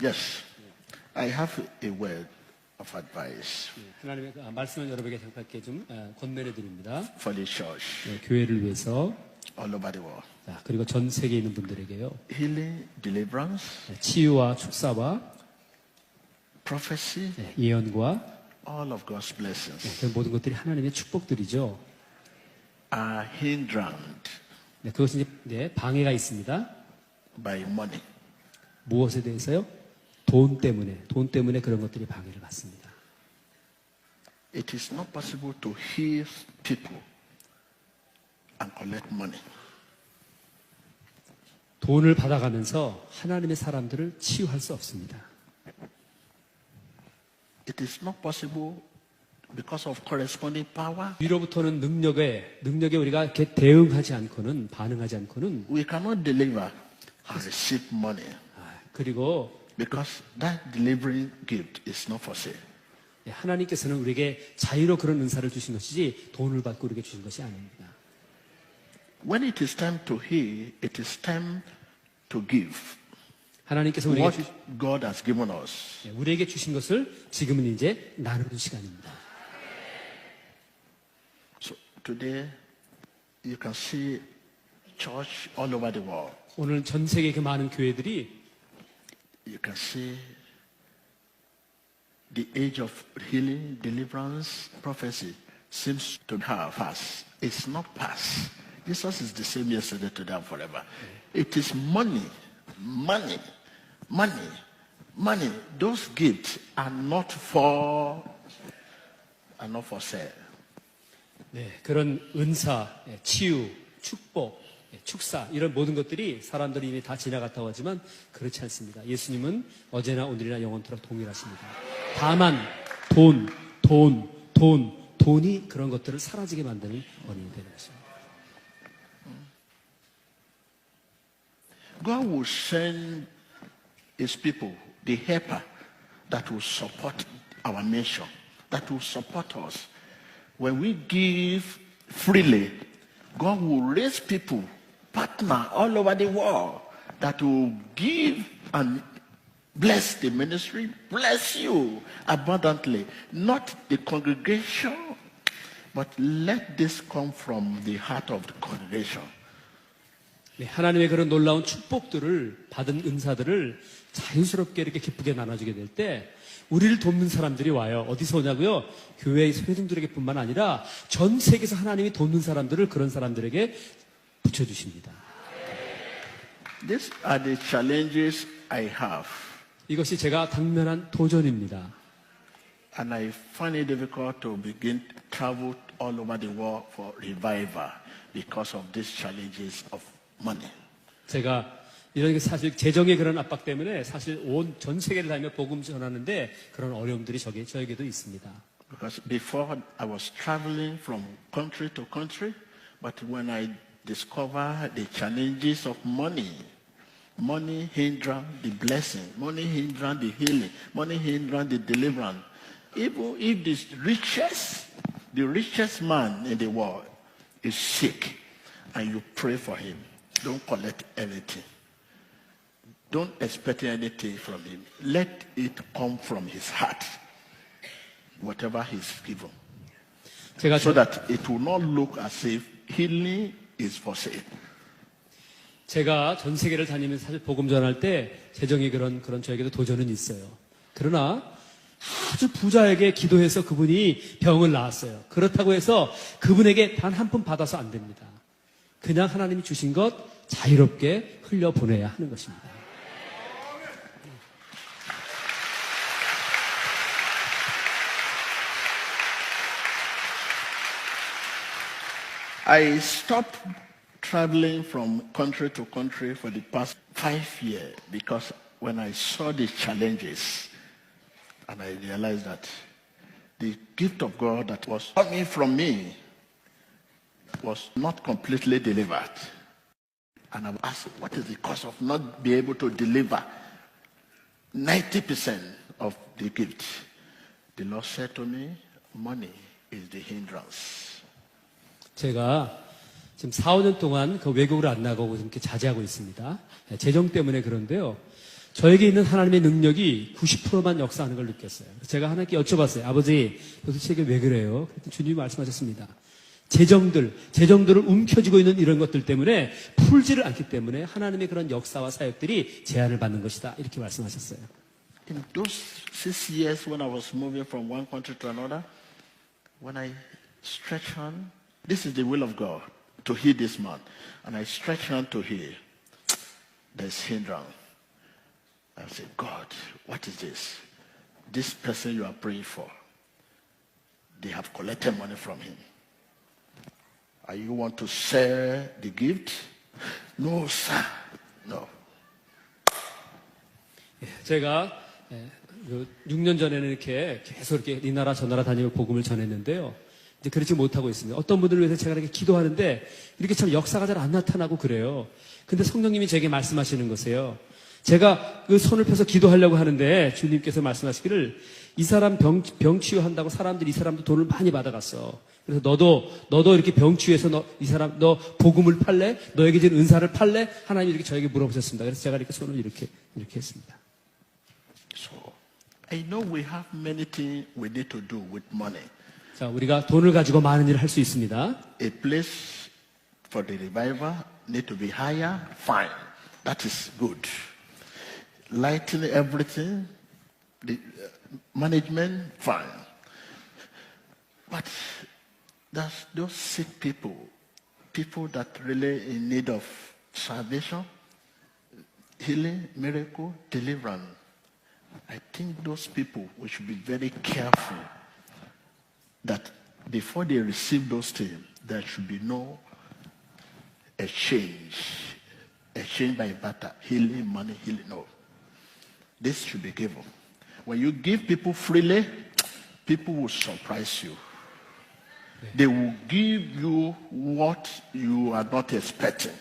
Yes, I have a word of advice 하나님의 말씀을 여러분에게 생각하게 좀 권면해 드립니다. for the church 교회를 위해서 all over the world. 그리고 전 세계에 있는 분들에게요. Healing, deliverance, 치유와 축사와 prophecy, 예언과 all of God's blessings 그 모든 것들이 하나님의 축복들이죠. are hindered 그것이 이제 방해가 있습니다. by money. 무엇에 대해서요? 돈 때문에 그런 것들이 방해를 받습니다. It is not possible to heal people and collect money. 돈을 받아가면서 하나님의 사람들을 치유할 수 없습니다. It is not possible because of corresponding power. 위로부터는 능력에 우리가 이렇게 대응하지 않고는 반응하지 않고는 We cannot deliver and receive money 그리고 because that delivering gift is not for sale. 하나님께서는 우리에게 자유로 그런 은사를 주신 것이지 돈을 받고 우리에게 주신 것이 아닙니다. When it is time to heal, it is time to give 하나님께서 what God has given us. 우리에게 주신 것을 지금은 이제 나누는 시간입니다. So today you can see church all over the world. 오늘 전 세계 그 많은 교회들이 You can see the age of healing, deliverance, prophecy seems to have passed. It's not past. Jesus is the same yesterday, today, and forever. It is money. Those gifts are not for sale. 네, 그런 은사, 치유, 축복, 축사 이런 모든 것들이 사람들이 이미 다 지나갔다고 하지만 그렇지 않습니다. 예수님은 어제나 오늘이나 영원토록 동일하십니다. 다만 돈이 그런 것들을 사라지게 만드는 원인이 되는 것입니다. God will send His people, the helper, that will support our mission, that will support us. When we give freely, God will raise people, partner all over the world, that will give and bless the ministry, bless you abundantly. Not the congregation, but let this come from the heart of the congregation. 네, 하나님의 그런 놀라운 축복들을 받은 은사들을 자유스럽게 이렇게 기쁘게 나눠주게 될 때 우리를 돕는 사람들이 와요. 어디서 오냐고요? 교회의 회중들에게뿐만 아니라 전 세계에서 하나님이 돕는 사람들을 그런 사람들에게 붙여주십니다. These are the challenges I have. 이것이 제가 당면한 도전입니다. And I find it difficult to begin to travel all over the world for revival because of these challenges of money. 제가 이런 게 사실 재정의 그런 압박 때문에 사실 온 전 세계를 다니며 복음 전하는데 그런 어려움들이 저에게도 있습니다. Because before I was traveling from country to country, but when I discovered the challenges of money hinders the blessing, money hinders the healing, money hinders the deliverance. Even if the richest man in the world is sick, and you pray for him, don't collect anything. Don't expect anything from him. Let it come from his heart, whatever he's given. So that it will not look as if healing is for sale. 제가 전 세계를 다니면서 사실 복음 전할 때 재정이 그런 저에게도 도전은 있어요. 그러나 아주 부자에게 기도해서 그분이 병을 나았어요. 그렇다고 해서 그분에게 단 한 푼 받아서 안 됩니다. 그냥 하나님이 주신 것 자유롭게 흘려보내야 하는 것입니다. I stopped traveling from country to country for the past 5 years because when I saw the challenges and I realized that the gift of God that was coming from me was not completely delivered. And I asked, what is the cause of not being able to deliver 90% of the gift? The Lord said to me, money is the hindrance. 제가 지금 4, 5년 동안 그 외국을 안 나가고 이렇게 자제하고 있습니다. 재정 때문에 그런데요. 저에게 있는 하나님의 능력이 90%만 역사하는 걸 느꼈어요. 그래서 제가 하나님께 여쭤봤어요. 아버지, 도대체 이게 왜 그래요? 그랬더니 주님이 말씀하셨습니다. 재정들을 움켜쥐고 있는 이런 것들 때문에 풀지를 않기 때문에 하나님의 그런 역사와 사역들이 제한을 받는 것이다. 이렇게 말씀하셨어요. In those 6 years when I was moving from one country to another, when I stretch on, this is the will of God, to heal this man. And I stretch on to heal. There's hindrance. I say, God, what is this? This person you are praying for, they have collected money from him. Are you want to share the gift? No, sir. No. 제가 6년 전에는 이렇게 계속 이렇게 이 나라 저 나라 다니며 복음을 전했는데요. 이제 그렇지 못하고 있습니다. 어떤 분들을 위해서 제가 이렇게 기도하는데 이렇게 참 역사가 잘 안 나타나고 그래요. 근데 성령님이 제게 말씀하시는 것이에요. 제가 그 손을 펴서 기도하려고 하는데 주님께서 말씀하시기를 이 사람 병 치유한다고 사람들이 이 사람도 돈을 많이 받아갔어. 그래서 너도 이렇게 병 치유해서 너 복음을 팔래? 너에게 준 은사를 팔래? 하나님이 이렇게 저에게 물어보셨습니다. 그래서 제가 이렇게 손을 이렇게 했습니다. So, I know we have many things we need to do with money. 자, 우리가 돈을 가지고 많은 일을 할 수 있습니다. A place for the revival need to be higher, fine. That is good. Lighting everything, the management, fine. But there's those sick people that really in need of salvation, healing, miracle, deliverance. I think those people, we should be very careful that before they receive those things, there should be no exchange by barter, healing, money, healing, no. This should be given. When you give people freely, people will surprise you. They will give you what you are not expecting.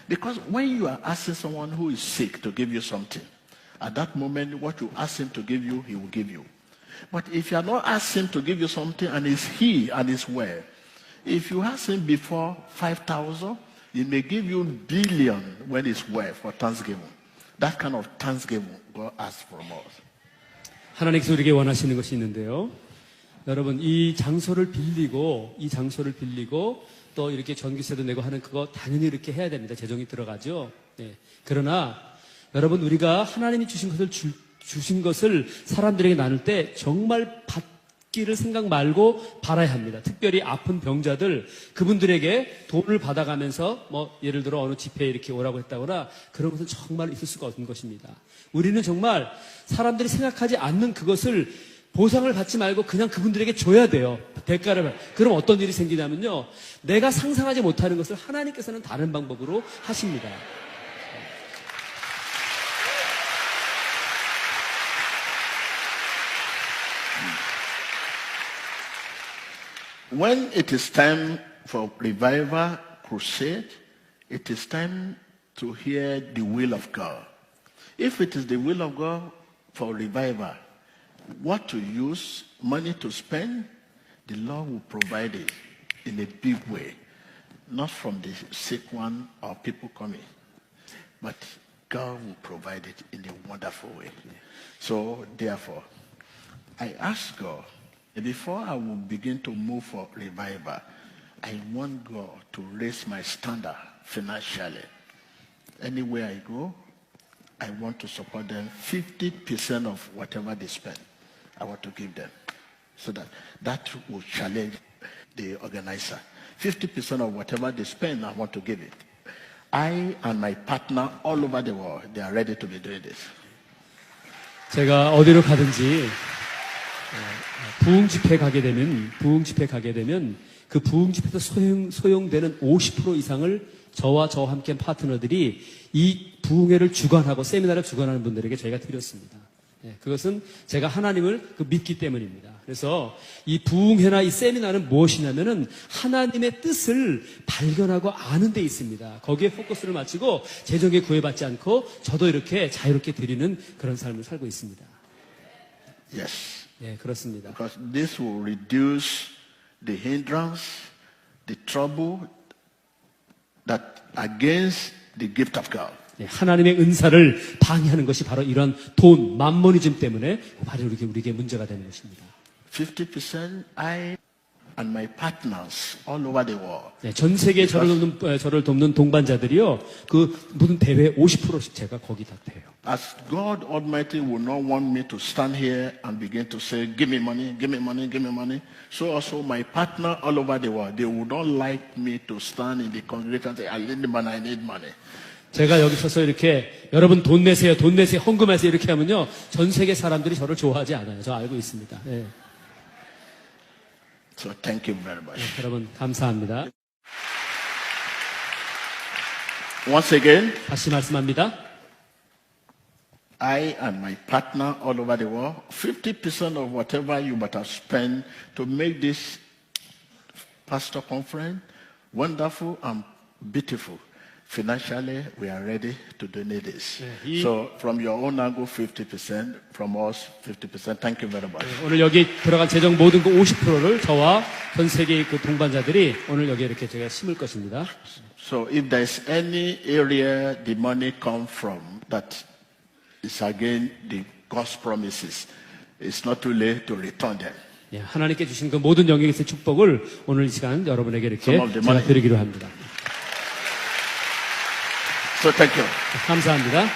Because when you are asking someone who is sick to give you something, at that moment, what you ask him to give you, he will give you. But if you are not asking him to give you something and it's he and it's well, if you ask him before 5,000, he may give you billion when it's well for Thanksgiving. That kind of Thanksgiving God asks from us. 하나님께서 우리에게 원하시는 것이 있는데요. 여러분, 이 장소를 빌리고 또 이렇게 전기세도 내고 하는 그거 당연히 이렇게 해야 됩니다. 재정이 들어가죠. 네. 그러나 여러분, 우리가 하나님이 주신 것을 사람들에게 나눌 때 정말 받기를 생각 말고 받아야 합니다. 특별히 아픈 병자들, 그분들에게 돈을 받아가면서 예를 들어 어느 집회에 이렇게 오라고 했다거나 그런 것은 정말 있을 수가 없는 것입니다. 우리는 정말 사람들이 생각하지 않는 그것을 보상을 받지 말고 그냥 그분들에게 줘야 돼요. 대가를. 그럼 어떤 일이 생기냐면요. 내가 상상하지 못하는 것을 하나님께서는 다른 방법으로 하십니다. When it is time for revival crusade, it is time to hear the will of God. If it is the will of God for revival, what to use, money to spend, the Lord will provide it in a big way. Not from the sick one or people coming, but God will provide it in a wonderful way. So therefore, I ask God, before I will begin to move for revival, I want God to raise my standard financially. Anywhere I go, I want to support them 50% of whatever they spend. I want to give them. So that will challenge the organizer. 50% of whatever they spend, I want to give it. I and my partner all over the world, they are ready to be doing this. 제가 어디로 가든지 부흥 집회 가게 되면 그 부흥 집회에서 소용되는 50% 이상을 저와 함께 한 파트너들이 이 부흥회를 주관하고 세미나를 주관하는 분들에게 저희가 드렸습니다. 그것은 제가 하나님을 믿기 때문입니다. 그래서 이 부흥회나 이 세미나는 무엇이냐면은 하나님의 뜻을 발견하고 아는 데 있습니다. 거기에 포커스를 맞추고 재정에 구애받지 않고 저도 이렇게 자유롭게 드리는 그런 삶을 살고 있습니다. Yes. 네, 그렇습니다. Because this will reduce the hindrance, the trouble that against the gift of God. 네, 하나님의 은사를 방해하는 것이 바로 이런 돈, 맘모니즘 때문에 바로 우리에게 문제가 되는 것입니다. 50% I and my partners all over the world. 네, 전 세계 저를 돕는 동반자들이요, 그 모든 대회 50%씩 제가 거기다 대요. As God Almighty will not want me to stand here and begin to say, give me money, give me money, give me money. So also my partner all over the world, they would not like me to stand in the congregation and say, I need money, I need money. 제가 여기 서서 이렇게 여러분 돈 내세요, 돈 내세요, 헌금하세요 이렇게 하면요, 전 세계 사람들이 저를 좋아하지 않아요. 저 알고 있습니다. 네. So thank you very much. 네, 여러분 감사합니다. Once again, 다시 말씀합니다. I and my partner all over the world, 50% of whatever you might have spent to make this pastor conference wonderful and beautiful. Financially, we are ready to donate this. So from your own angle, 50%, from us, 50%. Thank you very much. 오늘 여기 들어간 재정 모든 그 50%를 저와 전 세계의 그 동반자들이 오늘 여기 이렇게 제가 심을 것입니다. So if there's any area the money come from that is against the God's promises, it's not too late to return them. 예, 하나님께 주신 그 모든 영역에서의 축복을 오늘 이 시간 여러분에게 이렇게 제가 드리기로 합니다. So thank you. 감사합니다.